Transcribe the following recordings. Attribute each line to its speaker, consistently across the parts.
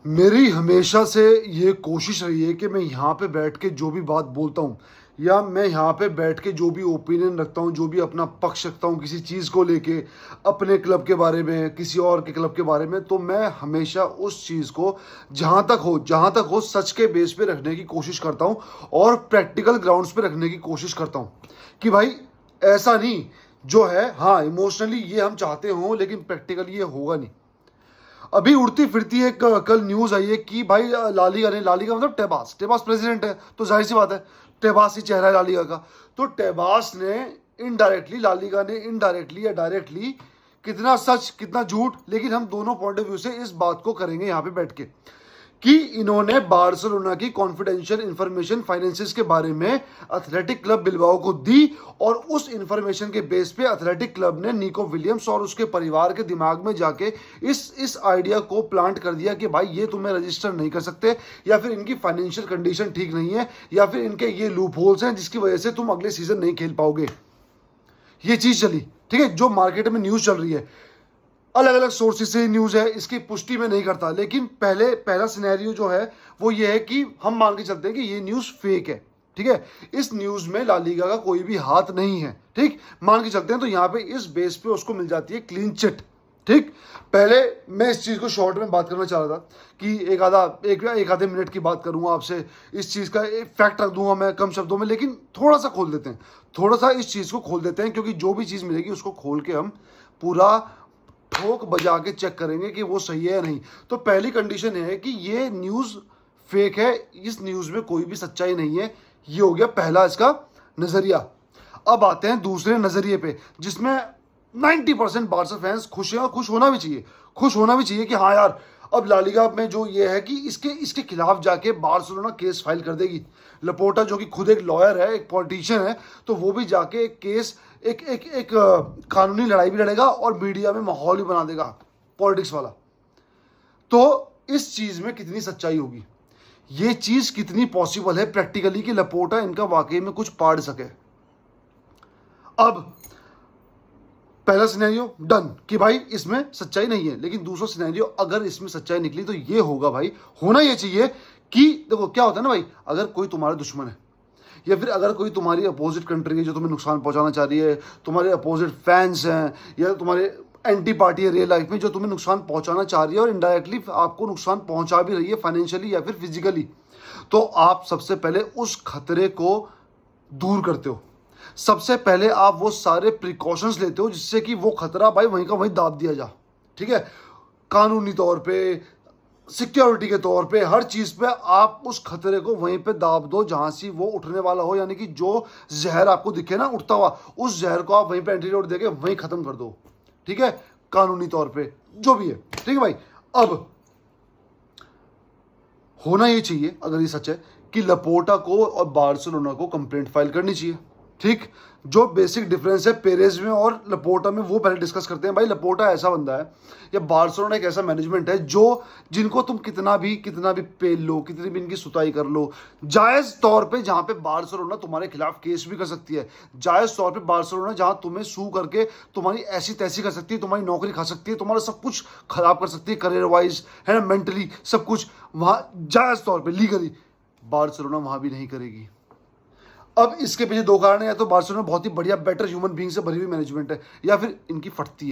Speaker 1: मेरी हमेशा से ये कोशिश रही है कि मैं यहाँ पे बैठ के जो भी बात बोलता हूँ या मैं यहाँ पे बैठ के जो भी ओपिनियन रखता हूँ, जो भी अपना पक्ष रखता हूँ किसी चीज़ को लेके, अपने क्लब के बारे में, किसी और के क्लब के बारे में, तो मैं हमेशा उस चीज़ को जहाँ तक हो सच के बेस पे रखने की कोशिश करता हूँ और प्रैक्टिकल ग्राउंड्स पे रखने की कोशिश करता हूँ कि भाई ऐसा नहीं जो है, हाँ इमोशनली ये हम चाहते हों लेकिन प्रैक्टिकली ये होगा नहीं। अभी उड़ती फिरती एक कल न्यूज आई है कि भाई लालीगा मतलब टेबास प्रेसिडेंट है, तो जाहिर सी बात है टेबास ही चेहरा है लालीगा का। तो टेबास ने इनडायरेक्टली, लालीगा ने इनडायरेक्टली या डायरेक्टली, कितना सच कितना झूठ, लेकिन हम दोनों पॉइंट ऑफ व्यू से इस बात को करेंगे यहाँ पे बैठ के कि इन्होंने बार्सिलोना की कॉन्फिडेंशियल इंफॉर्मेशन फाइनेंसिस के बारे में एथलेटिक क्लब बिलबाओ को दी और उस इंफॉर्मेशन के बेस पे एथलेटिक क्लब ने निको विलियम्स और उसके परिवार के दिमाग में जाके इस आइडिया को प्लांट कर दिया कि भाई ये तुम्हें रजिस्टर नहीं कर सकते, या फिर इनकी फाइनेंशियल कंडीशन ठीक नहीं है, या फिर इनके ये लूप होल्स हैं जिसकी वजह से तुम अगले सीजन नहीं खेल पाओगे। ये चीज चली, ठीक है, जो मार्केट में न्यूज चल रही है, अलग अलग सोर्सेज से न्यूज है, इसकी पुष्टि में नहीं करता, लेकिन पहला सिनेरियो जो है वो ये है कि हम मान के चलते हैं कि ये न्यूज फेक है। ठीक है, इस न्यूज में लालीगा का कोई भी हाथ नहीं है, ठीक मान के चलते हैं। तो यहाँ पे इस बेस पे उसको मिल जाती है क्लीन चिट। ठीक, पहले मैं इस चीज को शॉर्ट में बात करना चाह रहा था कि एक आधे मिनट की बात करूंगा आपसे, इस चीज का एक फैक्ट रख दूंगा मैं कम शब्दों में, लेकिन थोड़ा सा खोल देते हैं, थोड़ा सा इस चीज को खोल देते हैं, क्योंकि जो भी चीज मिलेगी उसको खोल के हम पूरा ठोक बजा के चेक करेंगे कि वो सही है या नहीं। तो पहली कंडीशन है कि ये न्यूज़ फेक है, इस न्यूज़ में कोई भी सच्चाई नहीं है। ये हो गया पहला इसका नज़रिया। अब आते हैं दूसरे नज़रिए पे, जिसमें 90% बार्सा फैंस खुश हैं और खुश होना भी चाहिए, खुश होना भी चाहिए कि हाँ यार, अब लालिगा में जो ये है कि इसके इसके खिलाफ जाके बार्सिलोना केस फाइल कर देगी। लपोर्टा जो कि खुद एक लॉयर है, एक पॉलिटिशियन है, तो वो भी जाके एक केस, एक कानूनी लड़ाई भी लड़ेगा और मीडिया में माहौल भी बना देगा पॉलिटिक्स वाला। तो इस चीज में कितनी सच्चाई होगी, ये चीज कितनी पॉसिबल है प्रैक्टिकली कि लपोर्टा इनका वाकई में कुछ पाड़ सके। अब पहला सिनेरियो डन कि भाई इसमें सच्चाई नहीं है, लेकिन दूसरा सिनेरियो, अगर इसमें सच्चाई निकली तो ये होगा भाई, होना ये चाहिए कि देखो क्या होता है ना भाई, अगर कोई तुम्हारा दुश्मन है या फिर अगर कोई तुम्हारी अपोजिट कंट्री है जो तुम्हें नुकसान पहुंचाना चाह रही है, तुम्हारे अपोजिट फैंस हैं या तुम्हारे एंटी पार्टी है रियल लाइफ में जो तुम्हें नुकसान पहुंचाना चाह रही है और इनडायरेक्टली आपको नुकसान पहुंचा भी रही है फाइनेंशियली या फिर फिजिकली, तो आप सबसे पहले उस खतरे को दूर करते हो। सबसे पहले आप वो सारे प्रिकॉशंस लेते हो जिससे कि वो खतरा भाई वहीं का वहीं दाब दिया जा। ठीक है, कानूनी तौर पे, सिक्योरिटी के तौर पे, हर चीज पे आप उस खतरे को वहीं पे दाब दो जहां से वो उठने वाला हो, यानी कि जो जहर आपको दिखे ना उठता हुआ, उस जहर को आप वहीं पे एंटीडोट देके वहीं खत्म कर दो। ठीक है, कानूनी तौर पे जो भी है। ठीक है भाई, अब होना ये चाहिए अगर ये सच है कि लपोर्टा को और बार्सिलोना को कंप्लेंट फाइल करनी चाहिए। ठीक, जो बेसिक डिफरेंस है पेरेज में और लपोर्टा में वो पहले डिस्कस करते हैं। भाई लपोर्टा ऐसा बंदा है या बार्सिलोना एक ऐसा मैनेजमेंट है जो जिनको तुम कितना भी पेल लो, कितनी भी इनकी सुताई कर लो, जायज तौर पे जहां पे बार्सिलोना तुम्हारे खिलाफ केस भी कर सकती है, जायज तौर पे बार्सिलोना जहां तुम्हें सू करके तुम्हारी ऐसी तैसी कर सकती है, तुम्हारी नौकरी खा सकती है, तुम्हारा सब कुछ खराब कर सकती है करियर वाइज, है ना, मेंटली सब कुछ, वहां जायज तौर पर लीगली बार्सिलोना वहां भी नहीं करेगी। अब इसके पीछे दो कारण है, या तो बार्सिलोना बहुत ही बढ़िया बेटर ह्यूमन बीइंग से भरी हुई मैनेजमेंट है, या फिर इनकी फटती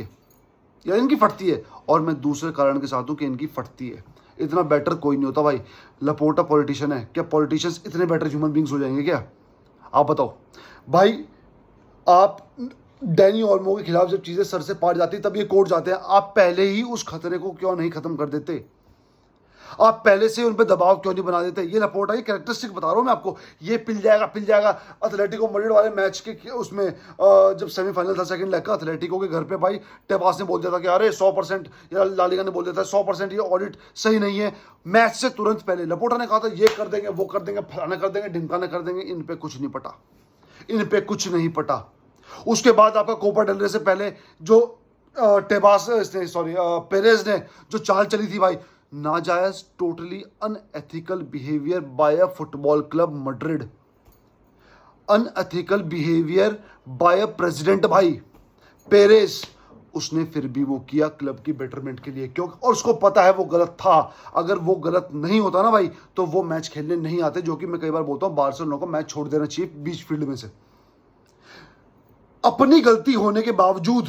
Speaker 1: है, और मैं दूसरे कारण के साथ हूं कि इनकी फटती है। इतना बेटर कोई नहीं होता भाई। लपोर्टा पॉलिटिशियन है, क्या पॉलिटिशियंस इतने बेटर ह्यूमन बीइंग्स हो जाएंगे क्या? आप बताओ भाई। आप डैनी ओल्मो के खिलाफ जब चीजें सर से पार जाती तब ये कोर्ट जाते हैं, आप पहले ही उस खतरे को क्यों नहीं खत्म कर देते? आप पहले से उन पर दबाव क्यों नहीं बना देते? ये लपोर्टा की कैरेक्टरिस्टिक बता रहा हूं मैं आपको, ये पिल जाएगा। एथलेटिको मैड्रिड वाले मैच के उसमें जब सेमीफाइनल था सेकंड लेग का, एथलेटिको के घर पे भाई टेबास ने बोल दिया था कि अरे 100%, या लालिगा ने बोल दिया था 100% ये ऑडिट सही नहीं है। मैच से तुरंत पहले लपोर्टा ने कहा था ये कर देंगे, वो कर देंगे, फलाना कर देंगे, ढिमकाना कर देंगे। इन पे कुछ नहीं पटा। उसके बाद आपका कोपा डेल रे से पहले जो पेरेज ने जो चाल चली थी भाई, नाजायज, totally unethical behaviour by a football club Madrid, unethical behaviour by a president भाई पेरेज। उसने फिर भी वो किया क्लब की बेटरमेंट के लिए, क्योंकि और उसको पता है वो गलत था। अगर वो गलत नहीं होता ना भाई, तो वो मैच खेलने नहीं आते, जो कि मैं कई बार बोलता हूँ बार्सिलोना को मैच छोड़ देना चाहिए बीच फील्ड में से। अपनी गलती होने के बावजूद,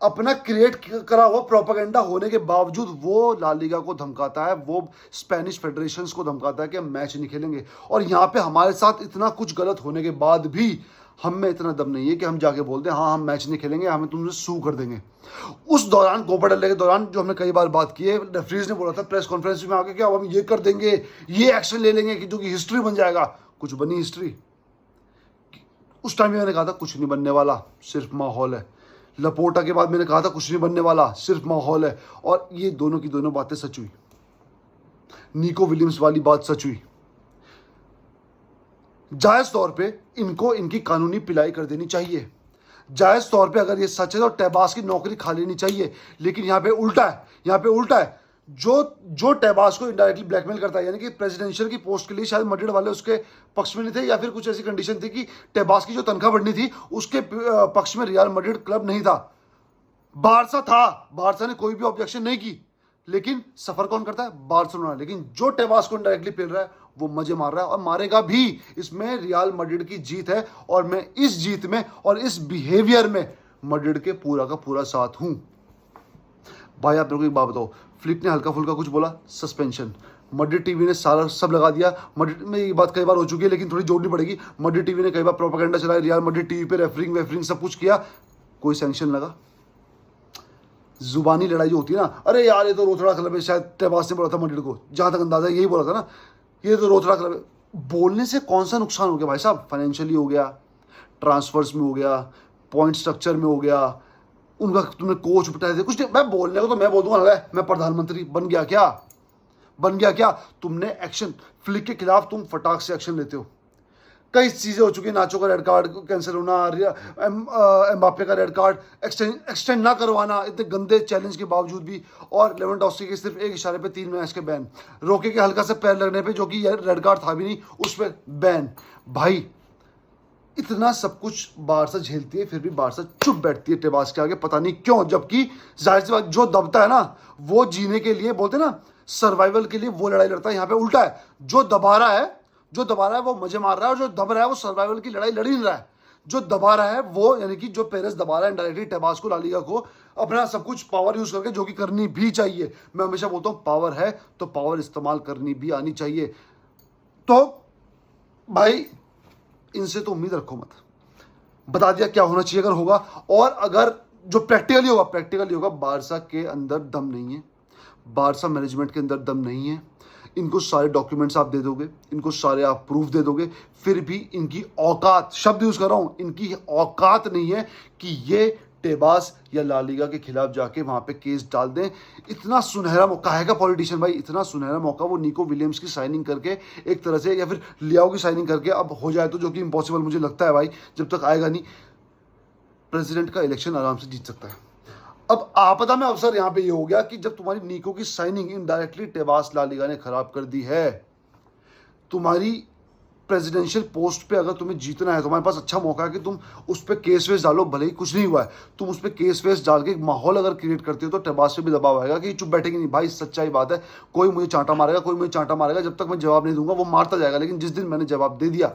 Speaker 1: अपना क्रिएट करा हुआ प्रोपेगेंडा होने के बावजूद वो ला लीगा को धमकाता है, वो स्पेनिश फेडरेशंस को धमकाता है कि हम मैच नहीं खेलेंगे। और यहाँ पे हमारे साथ इतना कुछ गलत होने के बाद भी हम में इतना दम नहीं है कि हम जाके बोलते हैं हाँ हम मैच नहीं खेलेंगे, हमें तुमसे सू कर देंगे। उस दौरान कोपा डले के दौरान जो हमने कई बार बात की है, रेफरीज ने बोला था प्रेस कॉन्फ्रेंस में आके कि अब हम ये कर देंगे, ये एक्शन ले लेंगे कि जो कि हिस्ट्री बन जाएगा। कुछ बनी हिस्ट्री? उस टाइम मैंने कहा था कुछ नहीं बनने वाला, सिर्फ माहौल है। लपोटा के बाद मैंने कहा था कुछ नहीं बनने वाला, सिर्फ माहौल है। और ये दोनों की दोनों बातें सच हुई। निको विलियम्स वाली बात सच हुई। जायज तौर पे इनको इनकी कानूनी पिलाई कर देनी चाहिए। जायज तौर पे अगर ये सच है तो टेबास की नौकरी खा लेनी चाहिए। लेकिन यहाँ पे उल्टा है, यहाँ पे उल्टा है। जो टेबास को इनडायरेक्टली ब्लैकमेल करता है, यानी कि प्रेसिडेंशियल की पोस्ट के लिए शायद मैड्रिड वाले उसके पक्ष में नहीं थे, या फिर कुछ ऐसी कंडीशन थी कि टेबास की जो तनख्वाह बढ़नी थी उसके पक्ष में रियल मैड्रिड क्लब नहीं था, बारसा था। बारसा ने कोई भी ऑब्जेक्शन नहीं की, लेकिन सफर कौन करता है? बार्सिलोना। लेकिन जो टेबास को इनडायरेक्टली पेल रहा है वो मजे मार रहा है और मारेगा भी। इसमें रियल मैड्रिड की जीत है और मैं इस जीत में और इस बिहेवियर में मैड्रिड के पूरा का पूरा साथ हूं। भाई आप मेरे को एक बात बताओ, फ्लिक ने हल्का फुल्का कुछ बोला, सस्पेंशन। मैड्रिड टीवी ने सारा सब लगा दिया। मैड्रिड में ये बात कई बार हो चुकी है, लेकिन थोड़ी जोड़नी पड़ेगी। मैड्रिड टीवी ने कई बार प्रोपेगेंडा चलाया, रियल मैड्रिड टीवी पे रेफरिंग सब कुछ किया, कोई सैंक्शन लगा? जुबानी लड़ाई जो होती है ना, अरे यार ये तो रोथड़ा क्लब है, शायद टेबास ने बोला था मैड्रिड को, जहां तक अंदाजा यही बोला था ना, ये तो रोथड़ा क्लब है। बोलने से कौन सा नुकसान हो गया भाई साहब? फाइनेंशियली हो गया, ट्रांसफर्स में हो गया, पॉइंट स्ट्रक्चर में हो गया, उनका तुमने कोच बिठा दिया, कुछ नहीं। मैं बोलने को तो मैं बोल दूंगा मैं प्रधानमंत्री बन गया क्या? बन गया क्या? तुमने एक्शन, फ्लिक के खिलाफ तुम फटाक से एक्शन लेते हो। कई चीजें हो चुकी, नाचो का रेड कार्ड कैंसिल होना, एम्बापे का रेड कार्ड एक्सटेंड ना करवाना इतने गंदे चैलेंज के बावजूद भी, और लेवेंडोव्स्की के सिर्फ एक इशारे पे 3 मैच के बैन, रोके के हल्का से पैर लगने पे जो कि रेड कार्ड था भी नहीं उस पर बैन। भाई इतना सब कुछ बारसा झेलती है, फिर भी बारसा चुप बैठती है टेबास के आगे, पता नहीं क्यों। जबकि जाहिर सी बात, जो दबता है ना वो जीने के लिए, बोलते ना सर्वाइवल के लिए वो लड़ाई लड़ता है। यहाँ पे उल्टा है, जो दबा रहा है वो मजे मार रहा है, और जो दब रहा है वो सर्वाइवल की लड़ाई लड़ ही नहीं रहा है। जो दबा रहा है वो, यानी कि जो पेरेस दबा रहा है इनडायरेक्टली टेबास को, ला लीगा को, अपना सब कुछ पावर यूज करके, जो कि करनी भी चाहिए। मैं हमेशा बोलता हूँ पावर है तो पावर इस्तेमाल करनी भी आनी चाहिए। तो भाई इनसे तो उम्मीद रखो मत। बता दिया क्या होना चाहिए अगर होगा, और अगर जो प्रैक्टिकली होगा, बारसा के अंदर दम नहीं है, बारसा मैनेजमेंट के अंदर दम नहीं है। इनको सारे डॉक्यूमेंट्स आप दे दोगे, इनको सारे आप प्रूफ दे दोगे, फिर भी इनकी औकात, शब्द यूज कर रहा हूं, इनकी औकात नहीं है कि ये टेबास या ला लीगा के खिलाफ जाके वहां पे केस डाल दें। इतना सुनहरा मौका है का पॉलिटिशियन भाई, इतना सुनहरा मौका, वो निको विलियम्स की साइनिंग करके एक तरह से, या फिर लियाओ की साइनिंग करके अब हो जाए तो, जो कि इम्पॉसिबल मुझे लगता है भाई, जब तक आएगा नहीं। प्रेसिडेंट का इलेक्शन आराम से जीत सकता है। अब आपदा में अवसर यहाँ पे ये हो गया कि जब तुम्हारी निको की साइनिंग इनडायरेक्टली टेबास ला लीगा ने खराब कर दी है, तुम्हारी प्रेसिडेंशियल पोस्ट पे अगर तुम्हें जीतना है, तुम्हारे पास अच्छा मौका है कि तुम उस पर केस वेस डालो, भले ही कुछ नहीं हुआ है, तुम उस पर केस वेस डाल के एक माहौल अगर क्रिएट करते हो तो टेबास पे भी दबाव आएगा कि चुप बैठेगी नहीं। भाई सच्चाई बात है, कोई मुझे चांटा मारेगा, कोई मुझे चांटा मारेगा, जब तक मैं जवाब नहीं दूंगा वो मारता जाएगा। लेकिन जिस दिन मैंने जवाब दे दिया,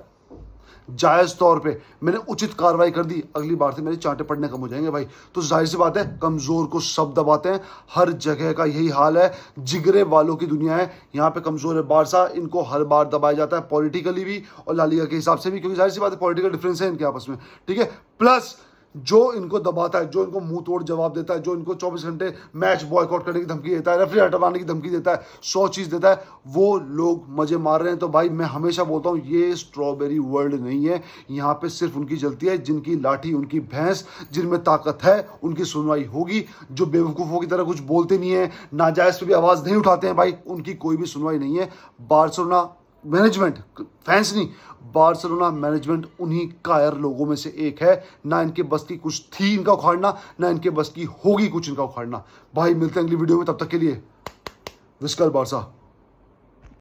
Speaker 1: जायज तौर पे मैंने उचित कार्रवाई कर दी, अगली बार से मेरे चांटे पड़ने कम हो जाएंगे भाई। तो जाहिर सी बात है, कमजोर को सब दबाते हैं, हर जगह का यही हाल है, जिगरे वालों की दुनिया है। यहाँ पे कमजोर है बारसा, इनको हर बार दबाया जाता है, पॉलिटिकली भी और ला लीगा के हिसाब से भी, क्योंकि जाहिर सी बात है पॉलिटिकल डिफरेंस है इनके आपस में, ठीक है। प्लस जो इनको दबाता है, जो इनको मुंह तोड़ जवाब देता है, जो इनको 24 घंटे मैच बॉयकॉट करने की धमकी देता है, रेफरी हटवाने की धमकी देता है, 100 चीज देता है, वो लोग मजे मार रहे हैं। तो भाई मैं हमेशा बोलता हूँ, ये स्ट्रॉबेरी वर्ल्ड नहीं है। यहाँ पे सिर्फ उनकी जलती है जिनकी लाठी, उनकी भैंस, जिनमें ताकत है, उनकी सुनवाई होगी। जो बेवकूफ़ों की तरह कुछ बोलते नहीं है, नाजायज पे भी आवाज़ नहीं उठाते हैं भाई, उनकी कोई भी सुनवाई नहीं है। बार्सिलोना मैनेजमेंट, फैंस नहीं, बार्सिलोना मैनेजमेंट उन्हीं कायर लोगों में से एक है। ना इनके बस की कुछ थी इनका उखाड़ना, ना इनके बस की होगी कुछ इनका उखाड़ना। भाई मिलते हैं अगली वीडियो में, तब तक के लिए विस्कल बारसा।